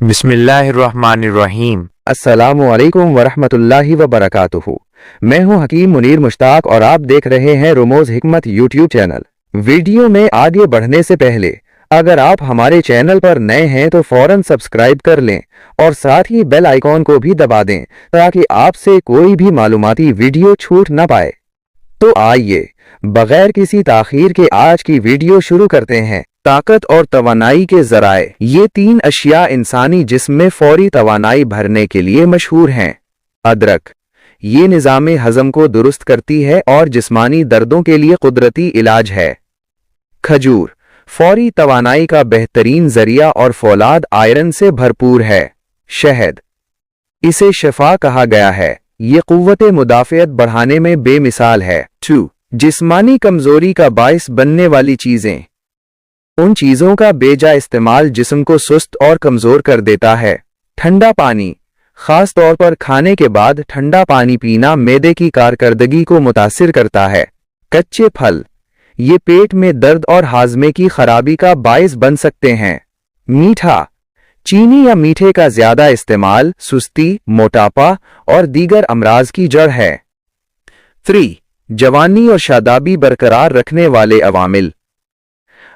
बिस्मिल्लाहिर्रहमानिर्रहीम। अस्सलामुअलैकुम वरहमतुल्लाहि वबरकातुहू। मैं हूं हकीम मुनीर मुश्ताक और आप देख रहे हैं रुमोज हिकमत यूट्यूब चैनल। वीडियो में आगे बढ़ने से पहले अगर आप हमारे चैनल पर नए हैं तो फौरन सब्सक्राइब कर लें और साथ ही बेल आइकॉन को भी दबा दें ताकि आपसे कोई भी मालूमाती वीडियो छूट न पाए। तो आइए बगैर किसी ताखीर के आज की वीडियो शुरू करते हैं। ताकत और तवानाई के ज़राए। ये तीन अशिया इंसानी जिस्म में फौरी तवानाई भरने के लिए मशहूर हैं। अदरक, ये निज़ामे हज़म को दुरुस्त करती है और जिस्मानी दर्दों के लिए कुदरती इलाज है। खजूर, फौरी तवानाई का बेहतरीन ज़रिया और फौलाद आयरन से भरपूर है। शहद, इसे शिफा कहा गया है। ये कुव्वत मुदाफ़ियत बढ़ाने में बेमिसाल है। 2. जिस्मानी कमज़ोरी का बाइस बनने वाली चीज़ें। उन चीज़ों का बेजा इस्तेमाल जिस्म को सुस्त और कमज़ोर कर देता है। ठंडा पानी, ख़ास तौर पर खाने के बाद ठंडा पानी पीना मैदे की कारकर्दगी को मुतासिर करता है। कच्चे फल, ये पेट में दर्द और हाजमे की खराबी का बाइस बन सकते हैं। मीठा, चीनी या मीठे का ज़्यादा इस्तेमाल सुस्ती, मोटापा और दीगर अमराज की जड़ है। 3. जवानी और शादाबी बरकरार रखने वाले अवामिल।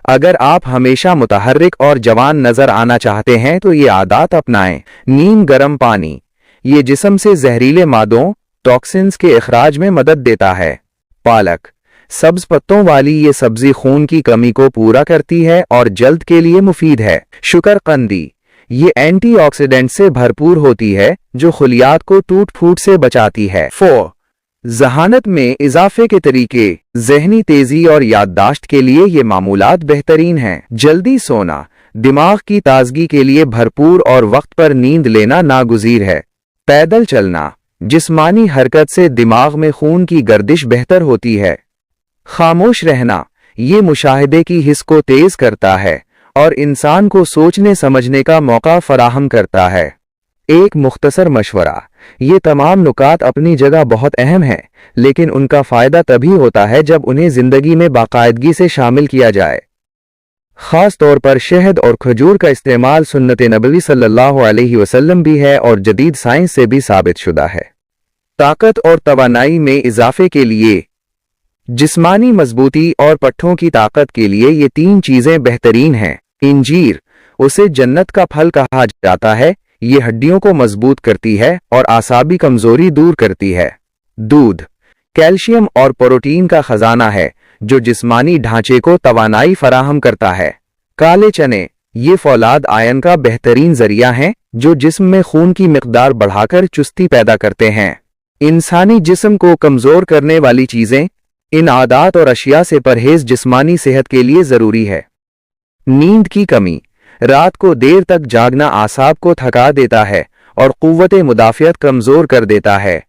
अगर आप हमेशा मुतहर्रिक और जवान नजर आना चाहते हैं तो ये आदत अपनाएं। नीम गर्म पानी, ये जिस्म से जहरीले मादों टॉक्सिन्स के इखराज में मदद देता है। पालक, सब्ज पत्तों वाली ये सब्जी खून की कमी को पूरा करती है और जल्द के लिए मुफीद है। शुकरकंदी, ये एंटीऑक्सीडेंट से भरपूर होती है जो खुलियात को टूट फूट से बचाती है। 4. ज़हानत में इजाफे के तरीके। जहनी तेजी और याददाश्त के लिए ये मामूलात बेहतरीन हैं। जल्दी सोना, दिमाग की ताजगी के लिए भरपूर और वक्त पर नींद लेना नागुज़ीर है। पैदल चलना, जिस्मानी हरकत से दिमाग में खून की गर्दिश बेहतर होती है। खामोश रहना, ये मुशाहिदे की हिस्स को तेज करता है और इंसान को सोचने समझने का मौका फराहम करता है। एक मुख्तसर मशवरा, ये तमाम नुकात अपनी जगह बहुत अहम हैं, लेकिन उनका फ़ायदा तभी होता है जब उन्हें ज़िंदगी में बाकायदगी से शामिल किया जाए। ख़ास तौर पर शहद और खजूर का इस्तेमाल सुन्नत नबवी सल्लल्लाहु अलैहि वसल्लम भी है और जदीद साइंस से भी साबित शुदा है। ताकत और तवानाई में इजाफे के लिए। जिस्मानी मजबूती और पट्ठों की ताकत के लिए ये तीन चीज़ें बेहतरीन हैं। इंजीर, उसे जन्नत का फल कहा जाता है। ये हड्डियों को मजबूत करती है और आसाबी कमजोरी दूर करती है। दूध, कैल्शियम और प्रोटीन का खजाना है जो जिस्मानी ढांचे को तवानाई फराहम करता है। काले चने, ये फौलाद आयन का बेहतरीन जरिया हैं जो जिस्म में खून की मिकदार बढ़ाकर चुस्ती पैदा करते हैं। इंसानी जिस्म को कमजोर करने वाली चीजें। इन आदात और अशिया से परहेज जिस्मानी सेहत के लिए जरूरी है। नींद की कमी, रात को देर तक जागना आसाब को थका देता है और कुव्वत मुदाफ़ियत कमजोर कर देता है।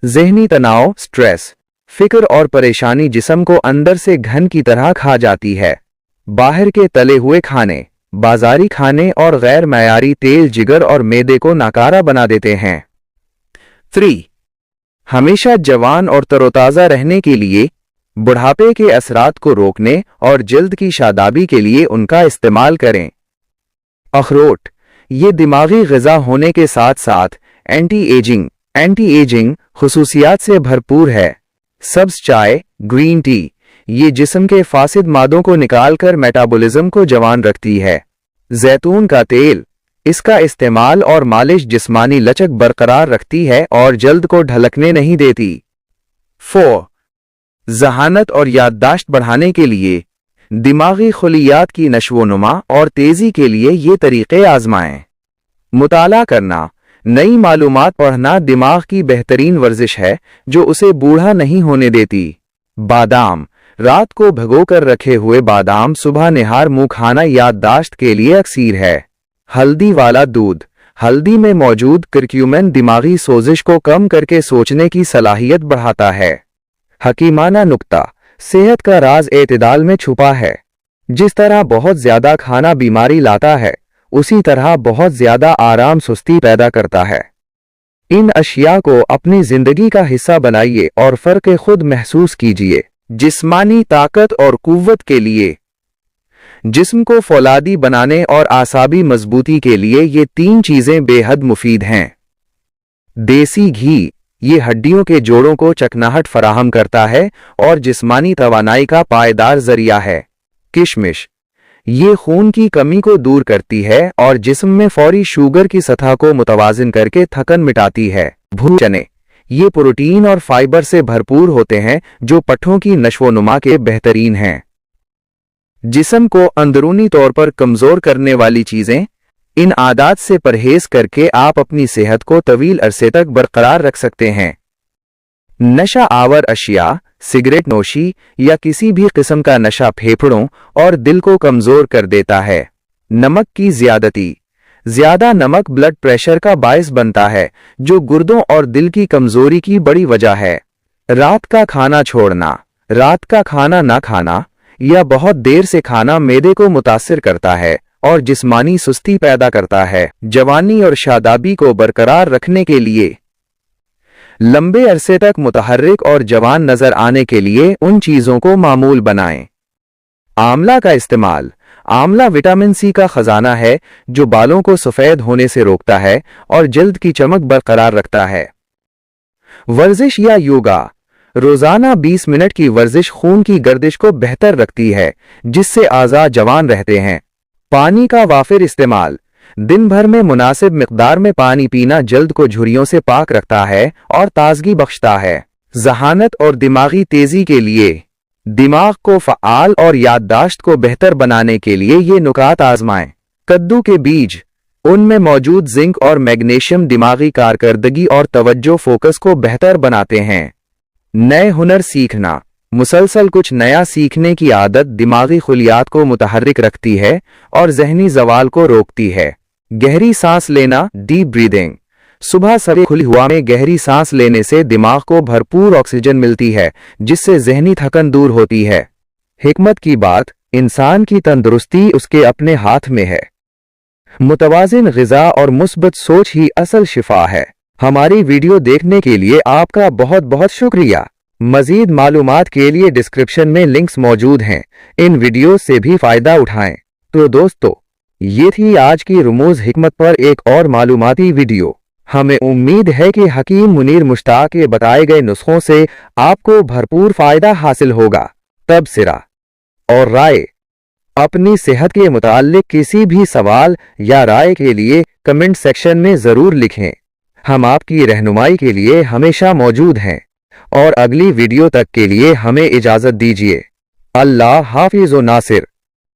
ज़हनी तनाव, स्ट्रेस, फिक्र और परेशानी जिस्म को अंदर से घन की तरह खा जाती है। बाहर के तले हुए खाने, बाजारी खाने और गैर मयारी तेल जिगर और मैदे को नाकारा बना देते हैं। 3. हमेशा जवान और तरोताज़ा रहने के लिए। बुढ़ापे के असरात को रोकने और जल्द की शादाबी के लिए उनका इस्तेमाल करें। अखरोट, ये दिमागी ग़िज़ा होने के साथ साथ एंटी एजिंग खुसूसियात से भरपूर है। सब्ज़ चाय, ग्रीन टी, ये जिस्म के फासिद मादों को निकालकर मेटाबॉलिज्म को जवान रखती है। जैतून का तेल, इसका इस्तेमाल और मालिश जिस्मानी लचक बरकरार रखती है और जल्द को ढलकने नहीं देती। 4. ज़हानत और याददाश्त बढ़ाने के लिए। दिमागी खुलियात की नशोनुमा और तेजी के लिए ये तरीक़े आजमाएं। मुताला करना, नई मालूमात पढ़ना दिमाग की बेहतरीन वर्जिश है जो उसे बूढ़ा नहीं होने देती। बादाम, रात को भिगोकर रखे हुए बादाम सुबह निहार मुंह खाना याददाश्त के लिए अक्सीर है। हल्दी वाला दूध, हल्दी में मौजूद करक्यूमिन दिमागी सोजिश को कम करके सोचने की सलाहियत बढ़ाता है। हकीमाना नुक्ता, सेहत का राज एतदाल में छुपा है। जिस तरह बहुत ज्यादा खाना बीमारी लाता है, उसी तरह बहुत ज्यादा आराम सुस्ती पैदा करता है। इन अशिया को अपनी जिंदगी का हिस्सा बनाइए और फर्क खुद महसूस कीजिए। जिस्मानी ताकत और कुव्वत के लिए। जिस्म को फौलादी बनाने और आसाबी मजबूती के लिए ये 3 चीजें बेहद मुफीद हैं। देसी घी, ये हड्डियों के जोड़ों को चकनाहट फराहम करता है और जिस्मानी तवानाई का पायदार जरिया है। किशमिश, ये खून की कमी को दूर करती है और जिस्म में फौरी शुगर की सतह को मुतवाजिन करके थकन मिटाती है। भुने चने, ये प्रोटीन और फाइबर से भरपूर होते हैं जो पट्ठों की नश्वोनुमा के बेहतरीन हैं। जिस्म को अंदरूनी तौर पर कमजोर करने वाली चीजें, इन आदात से परहेज करके आप अपनी सेहत को तवील अरसे तक बरकरार रख सकते हैं। नशा आवर अशिया, सिगरेट नोशी या किसी भी किस्म का नशा फेफड़ों और दिल को कमजोर कर देता है। नमक की ज्यादती, ज्यादा नमक ब्लड प्रेशर का बायस बनता है जो गुर्दों और दिल की कमजोरी की बड़ी वजह है। रात का खाना छोड़ना, रात का खाना ना खाना या बहुत देर से खाना मैदे को मुतासिर करता है और जिस्मानी सुस्ती पैदा करता है। जवानी और शादाबी को बरकरार रखने के लिए, लंबे अरसे तक मुतहर्रिक और जवान नजर आने के लिए उन चीजों को मामूल बनाएं। आंवला का इस्तेमाल, आंवला विटामिन सी का खजाना है जो बालों को सफेद होने से रोकता है और जल्द की चमक बरकरार रखता है। वर्जिश या योगा, रोजाना 20 मिनट की वर्जिश खून की गर्दिश को बेहतर रखती है जिससे आज़ा जवान रहते हैं। पानी का वाफिर इस्तेमाल, दिन भर में मुनासिब मिकदार में पानी पीना जल्द को झुर्रियों से पाक रखता है और ताजगी बख्शता है। जहानत और दिमागी तेजी के लिए, दिमाग को फ़आल और याददाश्त को बेहतर बनाने के लिए ये नुकात आजमाएं। कद्दू के बीज, उनमें मौजूद जिंक और मैग्नीशियम दिमागी कारकर्दगी और तवज्जो फोकस को बेहतर बनाते हैं। नए हुनर सीखना, मुसलसल कुछ नया सीखने की आदत दिमागी खुलियात को मुतहर्रिक रखती है और जहनी जवाल को रोकती है। गहरी सांस लेना, डीप ब्रीदिंग, सुबह सवेरे खुली हवा में गहरी सांस लेने से दिमाग को भरपूर ऑक्सीजन मिलती है जिससे जहनी थकन दूर होती है। हिकमत की बात, इंसान की तंदुरुस्ती उसके अपने हाथ में है। मुतवाजिन ग़िज़ा और मुस्बत सोच ही असल शिफा है। हमारी वीडियो देखने के लिए आपका बहुत बहुत शुक्रिया। मजीद मालूमात के लिए डिस्क्रिप्शन में लिंक्स मौजूद हैं, इन वीडियो से भी फायदा उठाएं। तो दोस्तों, ये थी आज की रुमूज़ हिकमत पर एक और मालूमाती वीडियो। हमें उम्मीद है कि हकीम मुनीर मुश्ताक के बताए गए नुस्खों से आपको भरपूर फायदा हासिल होगा। तबसरा और राय, अपनी सेहत के मुताल्लिक किसी भी सवाल या राय के लिए कमेंट सेक्शन में जरूर लिखें। हम आपकी रहनुमाई के लिए हमेशा मौजूद हैं और अगली वीडियो तक के लिए हमें इजाजत दीजिए। अल्लाह हाफिज़ व नासिर।